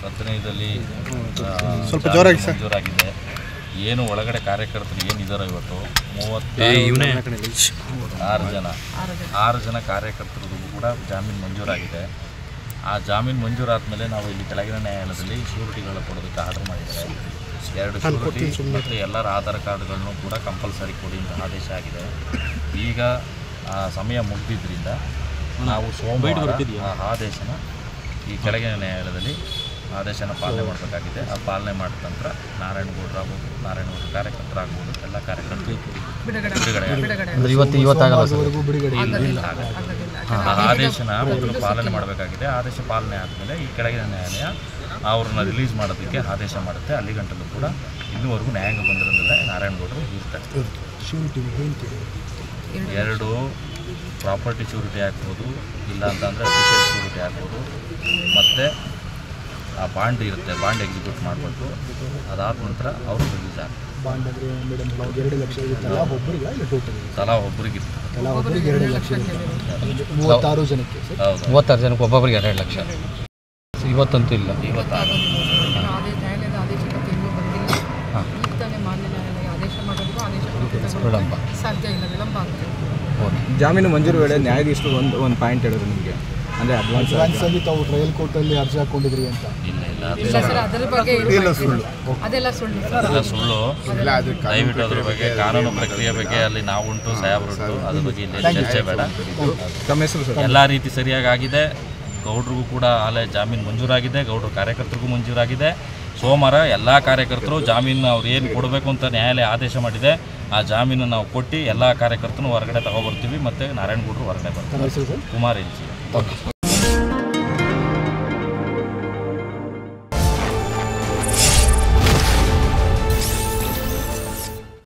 ಸತ್ತನೇದಲ್ಲಿ ಸ್ವಲ್ಪ ಜೋರಾಗಿ ಮಂಜೂರಾಗಿದೆ. ಏನು ಒಳಗಡೆ ಕಾರ್ಯಕರ್ತರು ಏನಿದ್ದಾರೋ ಇವತ್ತು 6 ಜನ ಕಾರ್ಯಕರ್ತರಿಗೂ ಕೂಡ ಜಾಮೀನು ಮಂಜೂರಾಗಿದೆ. ಆ ಜಾಮೀನು ಮಂಜೂರಾದ ಮೇಲೆ ನಾವು ಇಲ್ಲಿ ಕೆಳಗಿನ ನ್ಯಾಯಾಲಯದಲ್ಲಿ ಶ್ಯೂರಿಟಿಗಳು ಕೊಡೋದಕ್ಕೆ ಆರ್ಡರ್ ಮಾಡಿದ್ದಾರೆ. 2 ಶ್ಯೂರಿಟಿ ಮತ್ತು ಎಲ್ಲರ ಆಧಾರ್ ಕಾರ್ಡ್ಗಳನ್ನು ಕೂಡ ಕಂಪಲ್ಸರಿ ಕೊಡಿ ಅಂತ ಆದೇಶ ಆಗಿದೆ. ಈಗ ಆ ಸಮಯ ಮುಗಿದಿದ್ದರಿಂದ ನಾವು ಸೋಮವಾರ ಆ ಆದೇಶನ ಈ ಕೆಳಗಿನ ನ್ಯಾಯಾಲಯದಲ್ಲಿ ಆದೇಶನ ಪಾಲನೆ ಮಾಡಬೇಕಾಗಿದೆ. ಆ ಪಾಲನೆ ಮಾಡಿದ ನಂತರ ನಾರಾಯಣಗೌಡರಾಗ್ಬೋದು, ನಾರಾಯಣಗೌಡ ಕಾರ್ಯಕರ್ತರಾಗ್ಬೋದು, ಎಲ್ಲ ಕಾರ್ಯಕರ್ತರು ಬಿಡುಗಡೆ ಆ ಆದೇಶನ ಮೊದಲು ಪಾಲನೆ ಮಾಡಬೇಕಾಗಿದೆ. ಆದೇಶ ಪಾಲನೆ ಆದಮೇಲೆ ಈ ಕೆಳಗಿನ ನ್ಯಾಯಾಲಯ ಅವ್ರನ್ನ ರಿಲೀಸ್ ಮಾಡೋದಕ್ಕೆ ಆದೇಶ ಮಾಡುತ್ತೆ. ಅಲ್ಲಿ ಗಂಟಲು ಕೂಡ ಇನ್ನೂವರೆಗೂ ನ್ಯಾಯಾಂಗ ಬಂದಿರೋದಿಲ್ಲ. ನಾರಾಯಣಗೌಡರು ಇರ್ತಾರೆ. 2 ಪ್ರಾಪರ್ಟಿ ಶ್ಯೂರಿಟಿ ಹಾಕ್ಬೋದು, ಇಲ್ಲ ಅಂತಂದರೆ ಅಫಿಷಿಯಲ್ ಶ್ಯೂರಿಟಿ ಹಾಕ್ಬೋದು, ಮತ್ತು ಆ ಬಾಂಡ್ ಇರುತ್ತೆ, ಬಾಂಡ್ ಎಕ್ಸಿಕ್ಯೂಟ್ ಮಾಡಿಬಿಟ್ಟು ಅದಾದ ನಂತರ ಅವರು ರಿಲೀಸ್ ಆಗ್ತಾರೆ. ತಲಾ ಒಬ್ಬರಿಗೆ 2 ಲಕ್ಷ 36 ಜನಕ್ಕೆ. ಹೌದು, 36 ಜನಕ್ಕೆ ಒಬ್ಬೊಬ್ಬರಿಗೆ 2 ಲಕ್ಷ. ಇವತ್ತಂತೂ ಇಲ್ಲ. ಇವತ್ತಾಗಲ್ಲ. ನ್ಯಾಯಾಲಯದ ಆದೇಶ ಇನ್ನೂ ಬಂದಿಲ್ಲ. ಈಗ ತಾನೇ ಮಾನ್ಯ ನ್ಯಾಯಾಲಯ ಆದೇಶ ಮಾಡೋದು ವಿಳಂಬ ಸಾಧ್ಯ ಇಲ್ಲ, ವಿಳಂಬ ಆಗ್ತದೆ. ಜಾಮೀನು ಮಂಜೂರು ವೇಳೆ ನ್ಯಾಯಾಧೀಶರು ಒಂದು ಪಾಯಿಂಟ್ ಹೇಳಿದ್ರು ನಿಮಗೆ, ಅಂದರೆ ಅಡ್ವಾನ್ಸ್ ಆಗಿ ತಾವು ಟ್ರಯಲ್ ಕೋರ್ಟಲ್ಲಿ ಅರ್ಜಿ ಹಾಕ್ಕೊಂಡಿದ್ರಿ ಅಂತ. ಇಲ್ಲ ಸರ್, ಅದರ ಬಗ್ಗೆ ಅದೆಲ್ಲ ಸುಳ್ಳು. ಅದೆಲ್ಲ ಸುಳ್ಳು. ದಯವಿಟ್ಟು ಅದ್ರ ಬಗ್ಗೆ ಕಾನೂನು ಪ್ರಕ್ರಿಯೆ ಬಗ್ಗೆ ಅಲ್ಲಿ ನಾವುಂಟು, ಸಾಹೇಬರುಂಟು, ಅದ್ರ ಬಗ್ಗೆ ಇಲ್ಲಿ ಚರ್ಚೆ ಬೇಡ. ತಮ್ಮ ಹೆಸರು ಸರ್? ಎಲ್ಲ ರೀತಿ ಸರಿಯಾಗಿ ಆಗಿದೆ. ಗೌಡ್ರಿಗೂ ಕೂಡ ಆಲೇ ಜಾಮೀನು ಮಂಜೂರಾಗಿದೆ, ಗೌಡ್ರ ಕಾರ್ಯಕರ್ತರಿಗೂ ಮಂಜೂರಾಗಿದೆ. ಸೋಮವಾರ ಎಲ್ಲ ಕಾರ್ಯಕರ್ತರು ಜಾಮೀನು ಅವ್ರು ಏನು ಕೊಡಬೇಕು ಅಂತ ನ್ಯಾಯಾಲಯ ಆದೇಶ ಮಾಡಿದೆ. ಆ ಜಾಮೀನು ನಾವು ಕೊಟ್ಟು ಎಲ್ಲ ಕಾರ್ಯಕರ್ತರು ಹೊರಗಡೆ ತಗೊಬರ್ತೀವಿ. ಮತ್ತು ನಾರಾಯಣಗೌಡರು ಹೊರಗಡೆ ಬರ್ತಾರೆ. ಕುಮಾರ್ ಎಲ್ಜಿ.